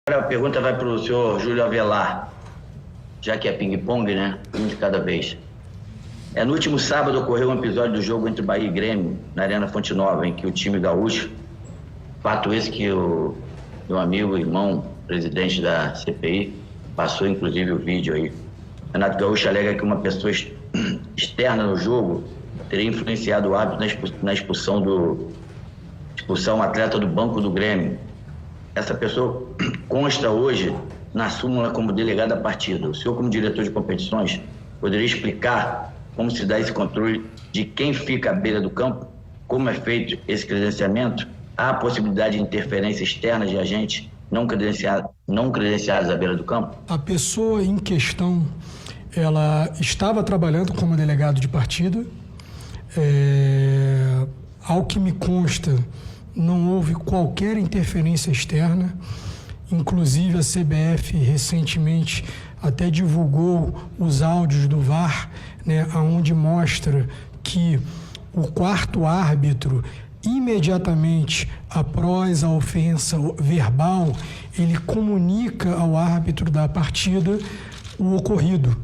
A pergunta vai para o senhor Júlio Avelar, já que é ping-pong, né? Um de cada vez. No último sábado ocorreu um episódio do jogo entre Bahia e Grêmio, na Arena Fonte Nova, em que o time gaúcho, fato esse que o meu amigo, irmão, presidente da CPI, passou inclusive o vídeo aí. Renato Gaúcho alega que uma pessoa externa no jogo teria influenciado o árbitro na expulsão do atleta do banco do Grêmio. Essa pessoa consta hoje na súmula como delegado da partida. O senhor, como diretor de competições, poderia explicar como se dá esse controle de quem fica à beira do campo? Como é feito esse credenciamento? Há a possibilidade de interferência externa de agentes não credenciados à beira do campo? A pessoa em questão, ela estava trabalhando como delegado de partida. Ao que me consta, não houve qualquer interferência externa. Inclusive, a CBF recentemente até divulgou os áudios do VAR, né, onde mostra que o quarto árbitro, imediatamente após a ofensa verbal, ele comunica ao árbitro da partida o ocorrido.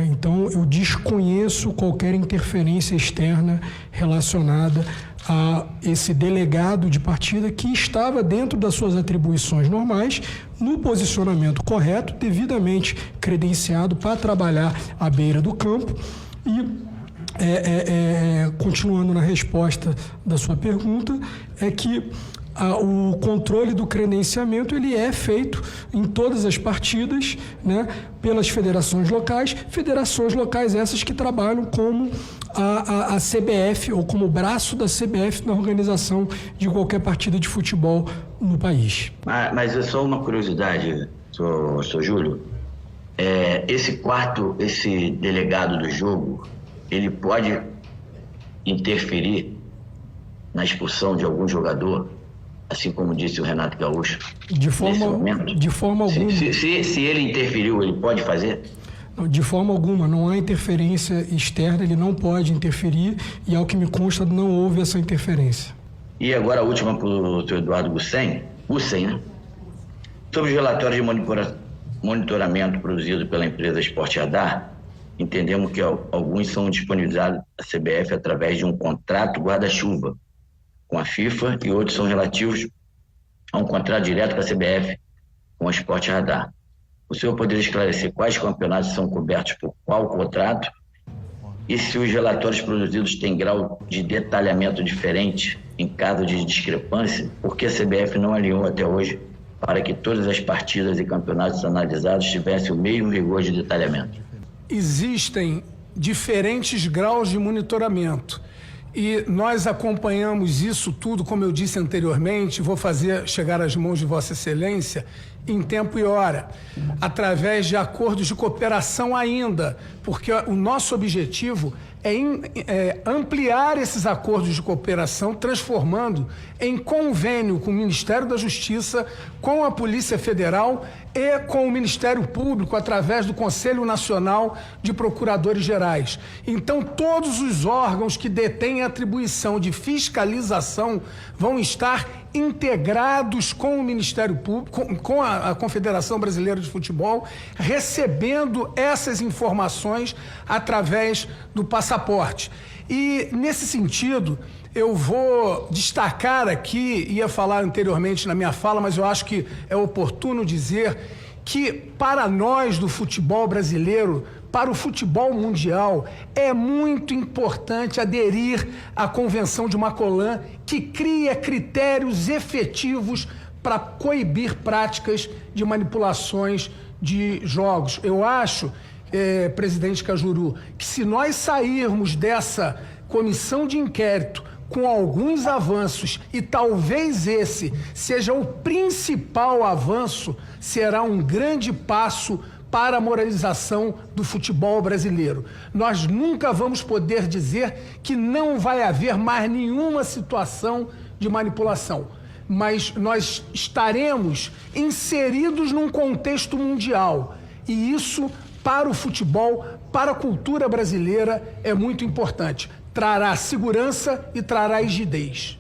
Então, eu desconheço qualquer interferência externa relacionada a esse delegado de partida que estava dentro das suas atribuições normais, no posicionamento correto, devidamente credenciado para trabalhar à beira do campo. E, continuando na resposta da sua pergunta, é que o controle do credenciamento ele é feito em todas as partidas, né, pelas federações locais essas que trabalham como a CBF ou como braço da CBF na organização de qualquer partida de futebol no país. Mas é só uma curiosidade, senhor Júlio. Esse delegado do jogo, ele pode interferir na expulsão de algum jogador, assim como disse o Renato Gaúcho? De forma alguma. Se ele interferiu, ele pode fazer? Não, de forma alguma, não há interferência externa, ele não pode interferir e, ao que me consta, não houve essa interferência. E agora a última para o senhor Eduardo Gussen, né? Sobre os relatórios de monitoramento produzidos pela empresa Sport Radar, entendemos que alguns são disponibilizados à CBF através de um contrato guarda-chuva com a FIFA e outros são relativos a um contrato direto com a CBF com a Sport Radar. O senhor poderia esclarecer quais campeonatos são cobertos por qual contrato e se os relatórios produzidos têm grau de detalhamento diferente em caso de discrepância, por que a CBF não alinhou até hoje para que todas as partidas e campeonatos analisados tivessem o mesmo rigor de detalhamento? Existem diferentes graus de monitoramento e nós acompanhamos isso tudo, como eu disse anteriormente, vou fazer chegar às mãos de Vossa Excelência em tempo e hora, através de acordos de cooperação ainda, porque o nosso objetivo é ampliar esses acordos de cooperação, transformando em convênio com o Ministério da Justiça, com a Polícia Federal e com o Ministério Público, através do Conselho Nacional de Procuradores Gerais. Então, todos os órgãos que detêm atribuição de fiscalização vão estar integrados com o Ministério Público, com a Confederação Brasileira de Futebol, recebendo essas informações através do passaporte. E, nesse sentido, eu vou destacar aqui, ia falar anteriormente na minha fala, mas eu acho que é oportuno dizer que, para nós do futebol brasileiro, para o futebol mundial, é muito importante aderir à Convenção de Macolã, que cria critérios efetivos para coibir práticas de manipulações de jogos. Eu acho, presidente Cajuru, que se nós sairmos dessa comissão de inquérito com alguns avanços, e talvez esse seja o principal avanço, será um grande passo para a moralização do futebol brasileiro. Nós nunca vamos poder dizer que não vai haver mais nenhuma situação de manipulação, mas nós estaremos inseridos num contexto mundial, e isso, para o futebol, para a cultura brasileira, é muito importante. Trará segurança e trará rigidez.